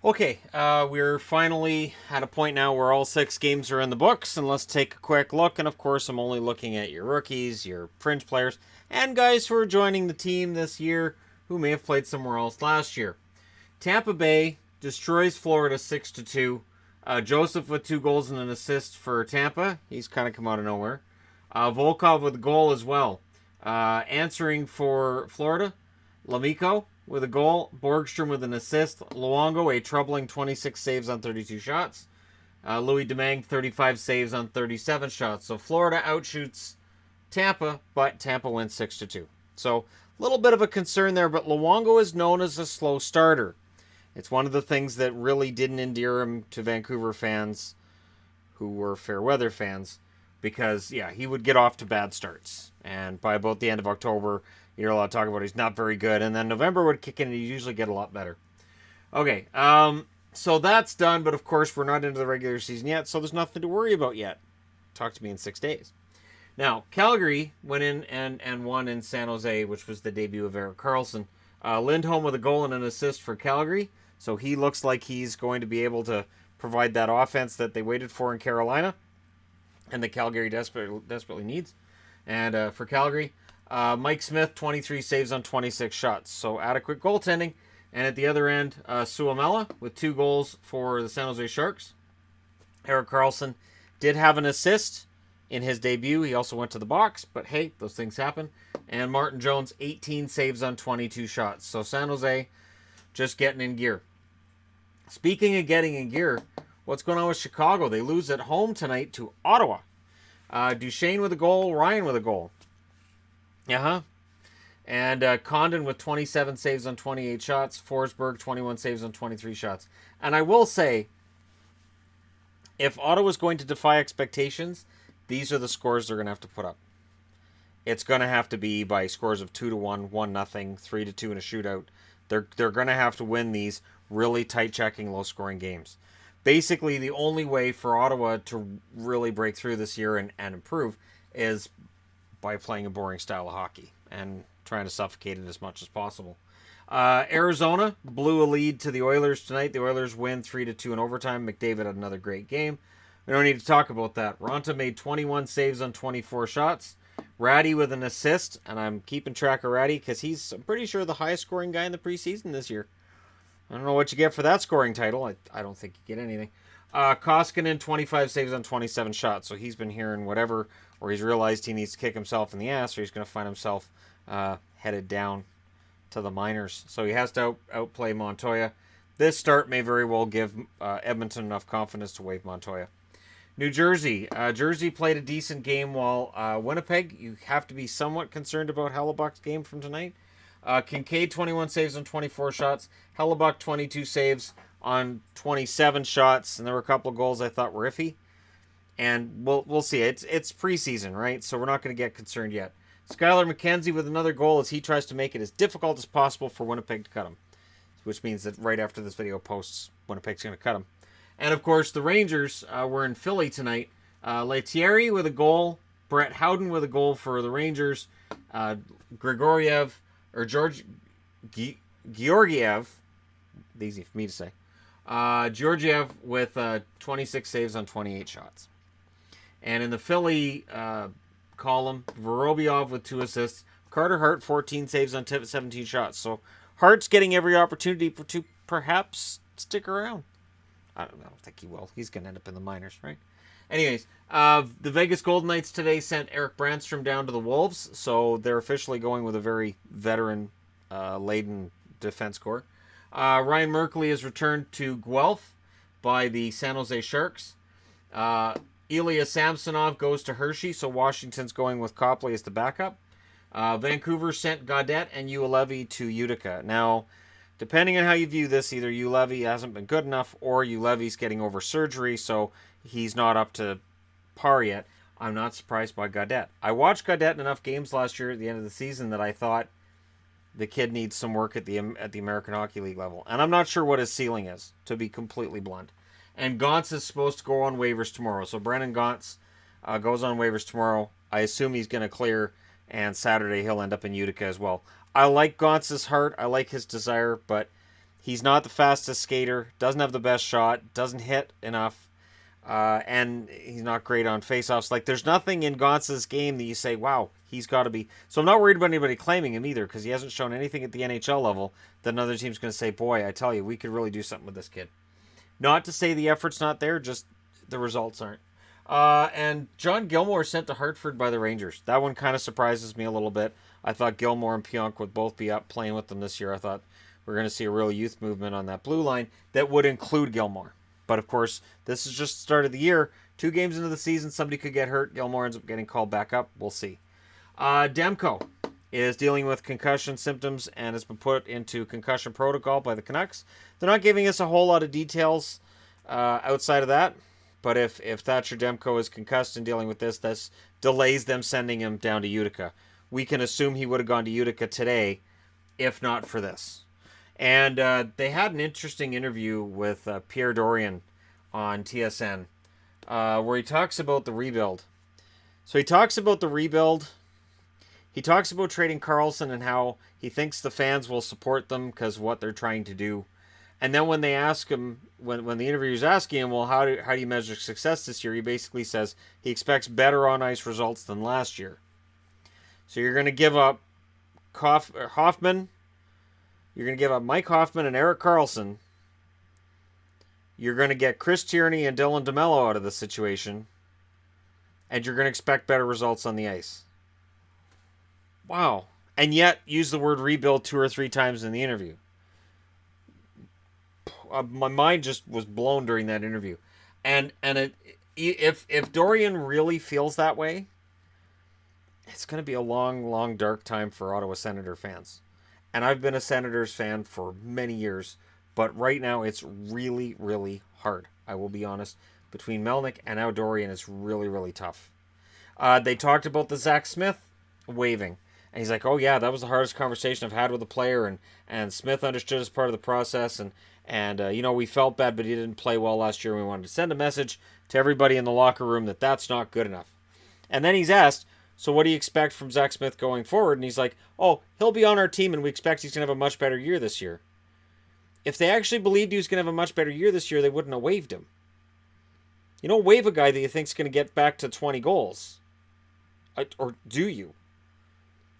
Okay, we're finally at a point now where all 6 games are in the books, and let's take a quick look. And of course, I'm only looking at your rookies, your fringe players, and guys who are joining the team this year who may have played somewhere else last year. Tampa Bay destroys Florida 6-2. Joseph with 2 goals and an assist for Tampa. He's kind of come out of nowhere. Volkov with a goal as well. Answering for Florida, Lamico with a goal, Borgstrom with an assist, Luongo a troubling 26 saves on 32 shots, Louis Domingue 35 saves on 37 shots. So Florida outshoots Tampa, but Tampa wins 6-2. So a little bit of a concern there, but Luongo is known as a slow starter. It's one of the things that really didn't endear him to Vancouver fans who were fair weather fans because, yeah, he would get off to bad starts. And by about the end of October, you're allowed to talk about he's not very good. And then November would kick in and he'd usually get a lot better. Okay, so that's done. But of course, we're not into the regular season yet, so there's nothing to worry about yet. Talk to me in 6 days. Now, Calgary went in and won in San Jose, which was the debut of Erik Karlsson. Lindholm with a goal and an assist for Calgary. So he looks like he's going to be able to provide that offense that they waited for in Carolina and that Calgary desperately needs. And for Calgary, Mike Smith, 23 saves on 26 shots. So adequate goaltending. And at the other end, Suomela with 2 goals for the San Jose Sharks. Erik Karlsson did have an assist in his debut. He also went to the box, but hey, those things happen. And Martin Jones, 18 saves on 22 shots. So San Jose just getting in gear. Speaking of getting in gear, what's going on with Chicago? They lose at home tonight to Ottawa. Duchesne with a goal, Ryan with a goal. And Condon with 27 saves on 28 shots. Forsberg, 21 saves on 23 shots. And I will say, if Ottawa's going to defy expectations, these are the scores they're going to have to put up. It's going to have to be by scores of 2-1, 1-0, 3-2 in a shootout. They're going to have to win these really tight checking, low scoring games. Basically, the only way for Ottawa to really break through this year and improve is by playing a boring style of hockey and trying to suffocate it as much as possible. Arizona blew a lead to the Oilers tonight. The Oilers win 3-2 in overtime. McDavid had another great game. We don't need to talk about that. Ronta made 21 saves on 24 shots. Ratty with an assist, and I'm keeping track of Ratty because he's, I'm pretty sure, the highest scoring guy in the preseason this year. I don't know what you get for that scoring title. I don't think you get anything. Koskinen, 25 saves on 27 shots. So he's been hearing whatever, or he's realized he needs to kick himself in the ass, or he's going to find himself headed down to the minors. So he has to outplay Montoya. This start may very well give Edmonton enough confidence to wave Montoya. New Jersey. Jersey played a decent game while Winnipeg, you have to be somewhat concerned about Hellebuck's game from tonight. Kincaid, 21 saves on 24 shots. Hellebuck, 22 saves on 27 shots. And there were a couple of goals I thought were iffy. And we'll see. It's preseason, right? So we're not going to get concerned yet. Skylar McKenzie with another goal as he tries to make it as difficult as possible for Winnipeg to cut him. Which means that right after this video posts, Winnipeg's going to cut him. And of course, the Rangers were in Philly tonight. Lethierry with a goal. Brett Howden with a goal for the Rangers. Georgiev easy for me to say. Georgiev with 26 saves on 28 shots. And in the Philly column, Vorobyov with 2 assists. Carter Hart, 14 saves on 17 shots. So Hart's getting every opportunity to perhaps stick around. I don't think he will. He's going to end up in the minors, right? Anyways, the Vegas Golden Knights today sent Erik Brandstrom down to the Wolves, so they're officially going with a very veteran-laden defense corps. Ryan Merkley is returned to Guelph by the San Jose Sharks. Ilya Samsonov goes to Hershey, so Washington's going with Copley as the backup. Vancouver sent Gaudette and Ulevi to Utica. Now, depending on how you view this, either Ulevi hasn't been good enough or Ulevi's getting over surgery, so he's not up to par yet. I'm not surprised by Gaudette. I watched Gaudette in enough games last year at the end of the season that I thought the kid needs some work at the American Hockey League level. And I'm not sure what his ceiling is, to be completely blunt. And Gauntz is supposed to go on waivers tomorrow. So Brennan Gauntz goes on waivers tomorrow. I assume he's going to clear, and Saturday he'll end up in Utica as well. I like Gauntz's heart. I like his desire, but He's not the fastest skater, doesn't have the best shot, doesn't hit enough, and he's not great on faceoffs. Like, there's nothing in Gonce's game that you say, wow, he's got to be. So I'm not worried about anybody claiming him either, because he hasn't shown anything at the NHL level that another team's going to say, boy, I tell you, we could really do something with this kid. Not to say the effort's not there, just the results aren't. And John Gilmour sent to Hartford by the Rangers. That one kind of surprises me a little bit. I thought Gilmour and Pionk would both be up playing with them this year. I thought we're going to see a real youth movement on that blue line that would include Gilmour. But of course, this is just the start of the year. 2 games into the season, somebody could get hurt. Gilmour ends up getting called back up. We'll see. Demco is dealing with concussion symptoms and has been put into concussion protocol by the Canucks. They're not giving us a whole lot of details outside of that. But if Thatcher Demco is concussed and dealing with this delays them sending him down to Utica. We can assume he would have gone to Utica today if not for this. And they had an interesting interview with Pierre Dorion on TSN where he talks about the rebuild. So he talks about the rebuild. He talks about trading Karlsson and how he thinks the fans will support them because of what they're trying to do. And then when they ask him, when the interviewer's asking him, well, how do you measure success this year? He basically says he expects better on-ice results than last year. So you're going to give up Hoffman. You're going to give up Mike Hoffman and Erik Karlsson. You're going to get Chris Tierney and Dylan DeMello out of the situation. And you're going to expect better results on the ice. Wow. And yet, use the word rebuild 2 or 3 times in the interview. My mind just was blown during that interview. And if Dorion really feels that way, it's going to be a long, long, dark time for Ottawa Senator fans. And I've been a Senators fan for many years, but right now it's really, really hard. I will be honest. Between Melnyk and now Dorion, it's really, really tough. They talked about the Zach Smith waiving. And he's like, oh yeah, that was the hardest conversation I've had with a player. And Smith understood as part of the process. And we felt bad, but he didn't play well last year. And we wanted to send a message to everybody in the locker room that that's not good enough. And then he's asked, so what do you expect from Zach Smith going forward? And he's like, oh, he'll be on our team and we expect he's going to have a much better year this year. If they actually believed he was going to have a much better year this year, they wouldn't have waived him. You don't waive a guy that you think is going to get back to 20 goals. Or do you?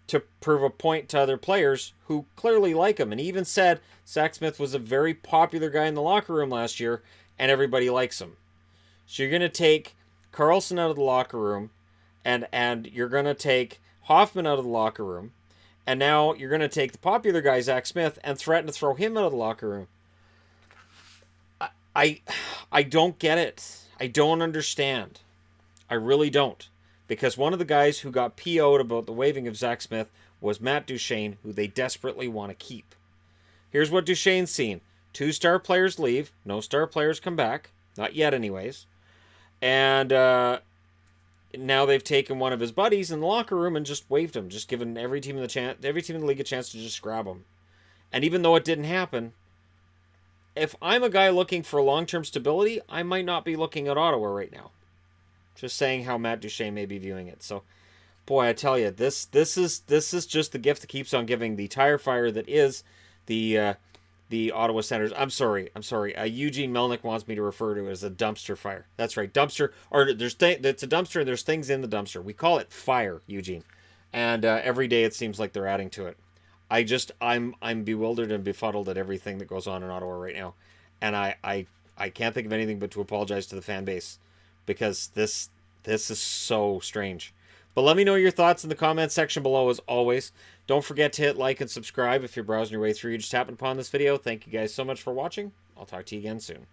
To prove a point to other players who clearly like him. And he even said Zach Smith was a very popular guy in the locker room last year and everybody likes him. So you're going to take Karlsson out of the locker room and you're going to take Hoffman out of the locker room. And now you're going to take the popular guy, Zach Smith, and threaten to throw him out of the locker room. I don't get it. I don't understand. I really don't. Because one of the guys who got PO'd about the waiving of Zach Smith was Matt Duchene, who they desperately want to keep. Here's what Duchene's seen. 2 star players leave. No star players come back. Not yet, anyways. And now they've taken one of his buddies in the locker room and just waived him. Just given every team in the league a chance to just grab him. And even though it didn't happen, if I'm a guy looking for long-term stability, I might not be looking at Ottawa right now. Just saying how Matt Duchene may be viewing it. So, boy, I tell you, this is just the gift that keeps on giving. The tire fire that is the Ottawa Senators. I'm sorry. Eugene Melnyk wants me to refer to it as a dumpster fire. That's right, dumpster. Or it's a dumpster and there's things in the dumpster. We call it fire, Eugene. And every day it seems like they're adding to it. I'm bewildered and befuddled at everything that goes on in Ottawa right now, and I can't think of anything but to apologize to the fan base. Because this is so strange. But let me know your thoughts in the comments section below as always. Don't forget to hit like and subscribe if you're browsing your way through. You just happened upon this video. Thank you guys so much for watching. I'll talk to you again soon.